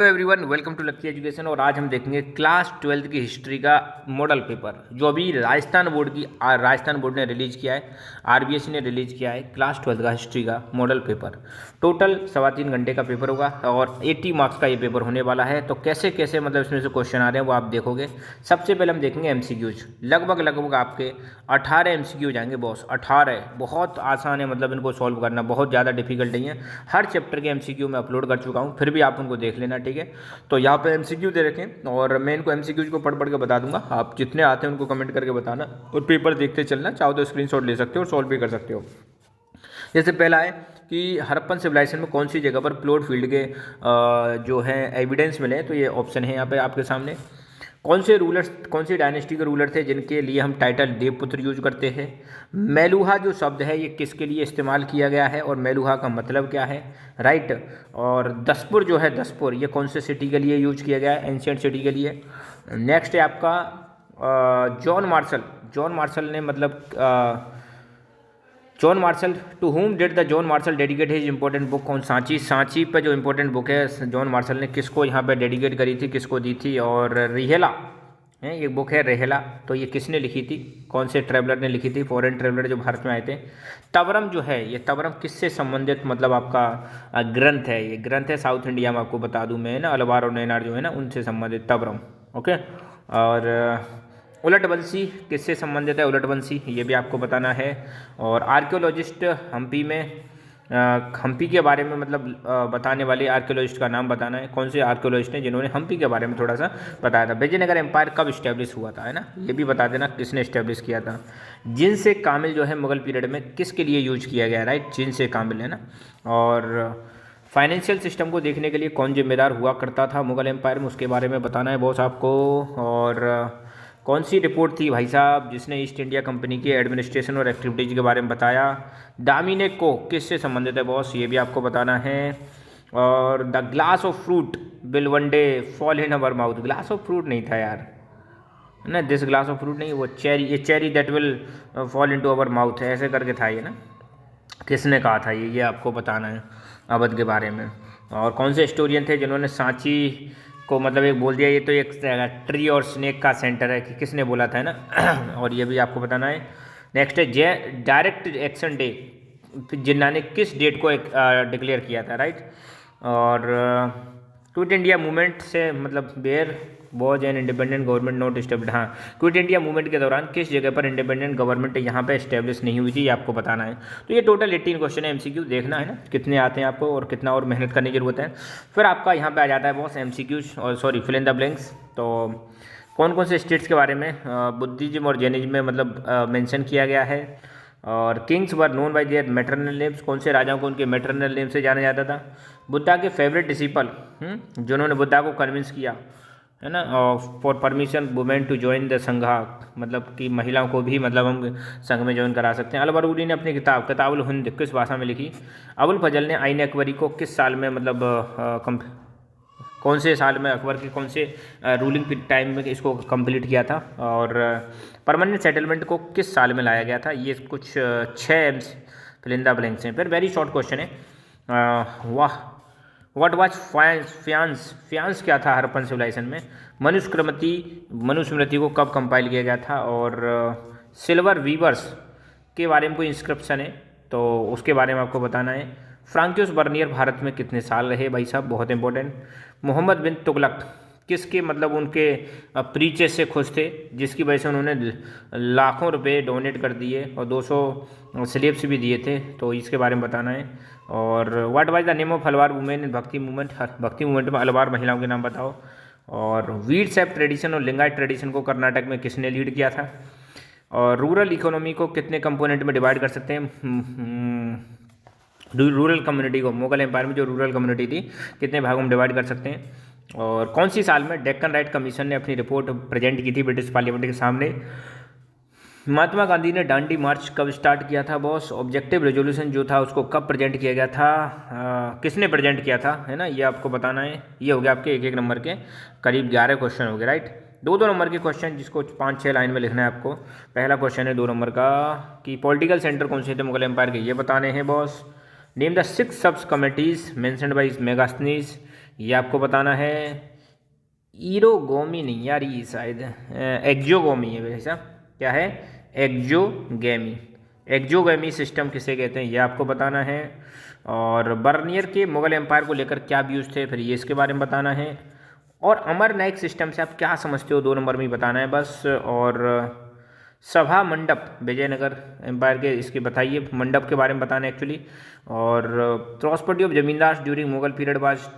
Hello everyone, welcome to Lucky Education. और आज हम देखेंगे क्लास 12th की हिस्ट्री का मॉडल पेपर जो अभी राजस्थान बोर्ड ने रिलीज़ किया है। आरबीएसई ने रिलीज़ किया है क्लास 12th का हिस्ट्री का मॉडल पेपर। टोटल 3.25 घंटे का पेपर होगा और 80 मार्क्स का ये पेपर होने वाला है। तो कैसे कैसे मतलब इसमें से क्वेश्चन आ रहे हैं वो आप देखोगे। सबसे पहले हम देखेंगे एमसीक्यूज। लगभग आपके 18 एमसीक्यूज आएंगे बॉस। 18 बहुत आसान है, मतलब इनको सॉल्व करना बहुत ज़्यादा डिफिकल्ट नहीं है। हर चैप्टर के एमसीक्यू मैं अपलोड कर चुका हूँ, फिर भी आप उनको देख लेना, ठीक है। तो यहाँ पे एमसीक्यू दे रखें और मैं इनको एमसीक्यूज को पढ़ के बता दूंगा। आप जितने आते हैं उनको कमेंट करके बताना और पेपर देखते चलना। चाहो तो स्क्रीनशॉट ले सकते हो और सॉल्व भी कर सकते हो। जैसे पहला है कि हड़प्पन सिविलाइजेशन में कौन सी जगह पर प्लॉट फील्ड के जो है एविडेंस मिले, तो ये ऑप्शन है यहाँ पे आपके सामने। कौन सी डायनेस्टी के रूलर थे जिनके लिए हम टाइटल देवपुत्र यूज करते हैं। मेलुहा जो शब्द है ये किसके लिए इस्तेमाल किया गया है और मेलुहा का मतलब क्या है, राइट। और दसपुर जो है, दसपुर ये कौन से सिटी के लिए यूज किया गया है, एंशियंट सिटी के लिए। नेक्स्ट है आपका जॉन मार्शल ने मतलब John Marshall to whom did the John Marshall dedicate his important book on Sanchi पे जो इंपॉर्टेंट बुक है जॉन मार्शल ने किसको यहाँ पे डेडिकेट करी थी, किसको दी थी। और रिहेला है, ये बुक है रिहेला, तो ये किसने लिखी थी, कौन से ट्रैवलर ने लिखी थी, फॉरेन ट्रैवलर जो भारत में आए थे। तवरम जो है, ये तवरम किससे संबंधित मतलब आपका ग्रंथ है, ये ग्रंथ है साउथ इंडिया में, आपको बता दूं मैं ना, अलवार और नैनार जो है ना उनसे संबंधित तवरम, ओके। और उलट बंसी किससे संबंधित है, उलट बंसी ये भी आपको बताना है। और आर्कियोलॉजिस्ट हम्पी में हम्पी के बारे में मतलब बताने वाले आर्कियोलॉजिस्ट का नाम बताना है। कौन से आर्कियोलॉजिस्ट हैं जिन्होंने हम्पी के बारे में थोड़ा सा बताया था। विजयनगर एम्पायर कब इस्टेब्लिश हुआ था, है ना, ये भी बता देना किसने इस्टेब्लिश किया था। जिनसे कामिल जो है मुगल पीरियड में किसके लिए यूज किया गया, राइट, जिनसे कामिल, है ना। और फाइनेंशियल सिस्टम को देखने के लिए कौन जिम्मेदार हुआ करता था मुगल एम्पायर में, उसके बारे में बताना है बॉस आपको। और कौन सी रिपोर्ट थी भाई साहब जिसने ईस्ट इंडिया कंपनी के एडमिनिस्ट्रेशन और एक्टिविटीज़ के बारे में बताया। डामिनेक को किससे संबंधित है बॉस, ये भी आपको बताना है। और the glass of fruit will one day fall in our mouth, glass of fruit नहीं था यार, है ना, दिस ग्लास ऑफ फ्रूट नहीं, वो चेरी, ये cherry that will fall into our mouth है, ऐसे करके था ये ना, किसने कहा था ये आपको बताना है अवध के बारे में। और कौन से हिस्टोरियन थे जिन्होंने सांची को मतलब एक बोल दिया ये तो एक ट्री और स्नेक का सेंटर है, कि किसने बोला था, है ना। और ये भी आपको बताना है। नेक्स्ट है डायरेक्ट एक्शन डे जिन्ना ने किस डेट को डिक्लेयर किया था, राइट। और क्विट इंडिया मूवमेंट से मतलब where was an independent government not establish, हाँ, क्विट इंडिया मूवमेंट के दौरान किस जगह पर इंडिपेंडेंट गवर्नमेंट यहाँ पे इस्टेब्लिश नहीं हुई थी, ये आपको बताना है। तो ये टोटल 18 क्वेश्चन है, एमसीक्यू देखना है ना कितने आते हैं आपको और कितना और मेहनत करने की जरूरत है। फिर आपका यहाँ पे आ जाता है बॉस एमसीक्यूज और sorry fill in the blanks. तो कौन कौन से स्टेट्स के बारे में बुद्धिज्म और जैनिज्म में मतलब मेंशन किया गया है। और Kings were known by there maternal names, कौन से राजाओं को उनके मैटरनल नेम से जाना जाता था। बुद्धा के फेवरेट डिसिपल जिन्होंने बुद्धा को कन्विंस किया, है ना, for permission women to join the Sangha, मतलब कि महिलाओं को भी मतलब हम संघ में ज्वाइन करा सकते हैं। अल बरूनी ने अपनी किताबुल हिंद किस भाषा में लिखी। अबुल फजल ने आइन अकबरी को किस साल में मतलब कौन से साल में अकबर के कौन से रूलिंग टाइम में इसको कंप्लीट किया था। और परमानेंट सेटलमेंट को किस साल में लाया गया था। ये कुछ 6 फिल इन द ब्लैंक्स हैं। फिर वेरी शॉर्ट क्वेश्चन है, वाह व्हाट वाज फ्यांस क्या था हड़प्पन सिविलाइजेशन में। मनुस्मृति को कब कंपाइल किया गया था। और सिल्वर वीवर्स के बारे में कोई इंस्क्रिप्शन है तो उसके बारे में आपको बताना है। फ्रांकियोस बर्नियर भारत में कितने साल रहे भाई साहब, बहुत इंपॉर्टेंट। मोहम्मद बिन तुगलक किसके मतलब उनके प्रीचेस से खुश थे जिसकी वजह से उन्होंने लाखों रुपए डोनेट कर दिए और 200 स्लेब्स भी दिए थे, तो इसके बारे में बताना है। और what was the name of Alvar women in Bhakti movement में अलवार महिलाओं के नाम बताओ। और वीर सैप ट्रेडिशन और लिंगायत ट्रेडिशन को कर्नाटक में किसने लीड किया था। और रूरल इकोनॉमी को कितने कंपोनेंट में डिवाइड कर सकते हैं। रूरल कम्युनिटी को मुगल एम्पायर में जो रूरल कम्युनिटी थी कितने भागों में डिवाइड कर सकते हैं। और कौन सी साल में डेक्कन राइट कमीशन ने अपनी रिपोर्ट प्रेजेंट की थी ब्रिटिश पार्लियामेंट के सामने। महात्मा गांधी ने दांडी मार्च कब स्टार्ट किया था बॉस। ऑब्जेक्टिव रेजोल्यूशन जो था उसको कब प्रेजेंट किया गया था, किसने प्रेजेंट किया था, है ना, ये आपको बताना है। ये हो गया आपके एक नंबर के करीब 11 क्वेश्चन हो गए, राइट। 2 नंबर के क्वेश्चन जिसको 5-6 लाइन में लिखना है आपको। पहला क्वेश्चन है 2 नंबर का कि पॉलिटिकल सेंटर कौन से थे मुगल एम्पायर के, ये बताने हैं बॉस। नेम द 6 सब कमिटीज़ मेंशन्ड बाय मेगास्थनीज, ये आपको बताना है। ईरोगोमी नहीं यार, ये शायद एक्जोगोमी है भाई साहब। क्या है? एक्जोगेमी। एक्जोगेमी सिस्टम किसे कहते हैं ये आपको बताना है। और बर्नियर के मुगल एम्पायर को लेकर क्या व्यूज थे, फिर ये इसके बारे में बताना है। और अमर नायक सिस्टम से आप क्या समझते हो, 2 नंबर में ही बताना है बस। और सभा मंडप विजयनगर एम्पायर के, इसके बताइए, मंडप के बारे में बताना है एक्चुअली। और prosperity of zamindar during Mughal period was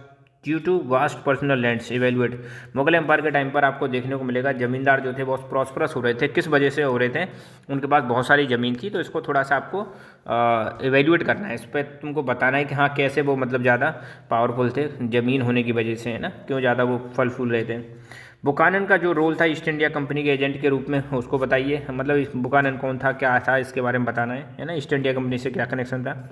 due to vast personal lands evaluate. Mughal empire के टाइम पर आपको देखने को मिलेगा जमींदार जो थे बहुत प्रॉस्परस हो रहे थे। किस वजह से हो रहे थे? उनके पास बहुत सारी ज़मीन थी। तो इसको थोड़ा सा आपको इवेल्युएट करना है, इस पर तुमको बताना है कि हाँ कैसे वो मतलब ज़्यादा पावरफुल थे ज़मीन होने की वजह से, है ना, क्यों ज़्यादा वो फल फूल रहे थे। बुकानन का जो रोल था ईस्ट इंडिया कंपनी के एजेंट के रूप में, उसको बताइए। मतलब बुकानन कौन था, क्या था, इसके बारे में बताना है ना। ईस्ट इंडिया कंपनी से क्या कनेक्शन था,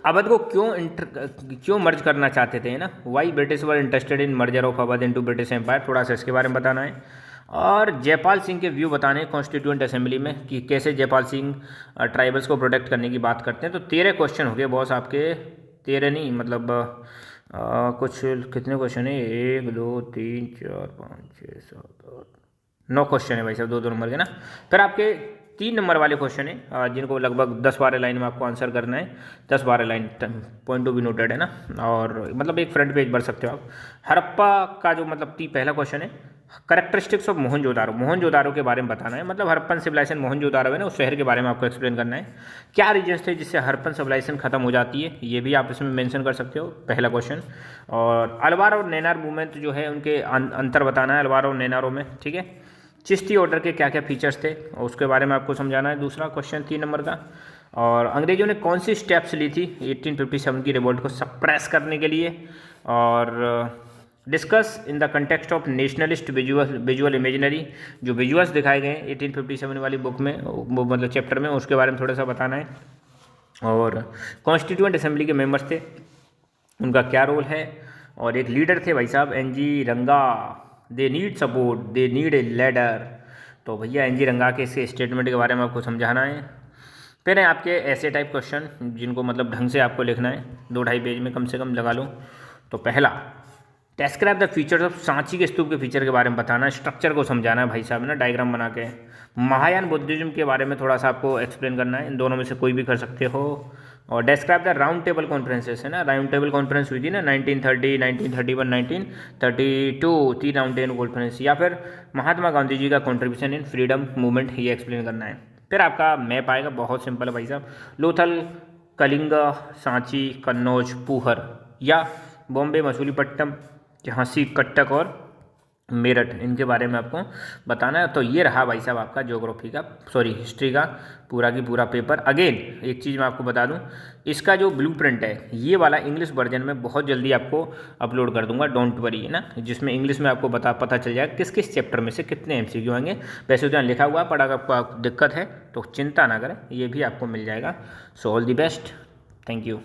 अवध को क्यों मर्ज करना चाहते थे, है ना। Why British were interested in merger of Awadh into British empire, थोड़ा सा इसके बारे में बताना है। और जयपाल सिंह के व्यू बताने हैं कॉन्स्टिट्यूएंट असेंबली में कि कैसे जयपाल सिंह ट्राइबल्स को प्रोटेक्ट करने की बात करते हैं। तो 13 क्वेश्चन हो गए बॉस आपके, 13 नहीं मतलब कुछ कितने क्वेश्चन है, 1 2 3 4 5 6 7 8 9 क्वेश्चन है भाई साहब, 2 नंबर के ना। फिर आपके 3 नंबर वाले क्वेश्चन है जिनको लगभग 10-12 लाइन में आपको आंसर करना है। 10-12 line, point to be noted, है ना। और मतलब एक फ्रंट पेज भर सकते हो आप। हड़प्पा का जो मतलब पहला क्वेश्चन है, करेक्टरिस्टिक्स ऑफ मोहनजोदारो, मोहनजोदारो के बारे में बताना है। मतलब हड़प्पन सिविलाइजेशन मोहनजोदारो है ना, उस शहर के बारे में आपको एक्सप्लेन करना है। क्या रीजन्स थे जिससे हड़प्पन सिविलाइजेशन खत्म हो जाती है, ये भी आप इसमें मेंशन कर सकते हो, पहला क्वेश्चन। और अलवार और नैनार मूवमेंट जो है उनके अंतर बताना है अलवार और नैनारों में, ठीक है। चिश्ती ऑर्डर के क्या क्या फीचर्स थे उसके बारे में आपको समझाना है, दूसरा क्वेश्चन 3 नंबर का। और अंग्रेजों ने कौन सी स्टेप्स ली थी 1857 की रिवोल्ट को सप्रेस करने के लिए। और discuss in the context of nationalist visual imaginary, जो विजुअल्स दिखाए गए 1857 वाली बुक में, वो मतलब चैप्टर में, उसके बारे में थोड़ा सा बताना है। और कॉन्स्टिट्यूएंट असेंबली के मेंबर्स थे, उनका क्या रोल है। और एक लीडर थे भाई साहब NG रंगा, they need support, they need a leader. तो भैया NG रंगा के इस स्टेटमेंट के बारे में आपको समझाना है। फिर है आपके ऐसे टाइप क्वेश्चन जिनको मतलब ढंग से आपको लिखना है, 2-2.5 पेज में कम से कम लगा लो। तो पहला, describe the features of Sanchi के स्तूप के फीचर के बारे में बताना है, स्ट्रक्चर को समझाना है भाई साहब ना, डायग्राम बना के। महायान बुद्धिज्म के बारे में थोड़ा सा आपको एक्सप्लेन करना है, इन दोनों में से कोई भी कर सकते हो। और describe the round table conferences, है ना, राउंड टेबल कॉन्फ्रेंस हुई थी ना 1930, 1931, 1932, 3 राउंड टेबल कॉन्फ्रेंस। या फिर महात्मा गांधी जी का कॉन्ट्रीब्यूशन इन फ्रीडम मूवमेंट, ये एक्सप्लेन करना है। फिर आपका मैप आएगा, बहुत सिंपल है भाई साहब, लोथल, कलिंग, सांची, कन्नौज, पूहर, या बॉम्बे, मसूलीपट्टनम, झांसी, कटक और मेरठ, इनके बारे में आपको बताना है। तो ये रहा भाई साहब आपका ज्योग्राफी का, सॉरी हिस्ट्री का पूरा की पूरा पेपर। अगेन एक चीज़ मैं आपको बता दूं, इसका जो ब्लूप्रिंट है ये वाला इंग्लिश वर्जन में बहुत जल्दी आपको अपलोड कर दूंगा, डोंट वरी, है ना, जिसमें इंग्लिश में आपको पता चल जाएगा किस किस चैप्टर में से कितने MCQ आएंगे। वैसे तो यहाँ लिखा हुआ है, पर अगर आपको दिक्कत है तो चिंता ना करें, ये भी आपको मिल जाएगा। So all the best, thank you.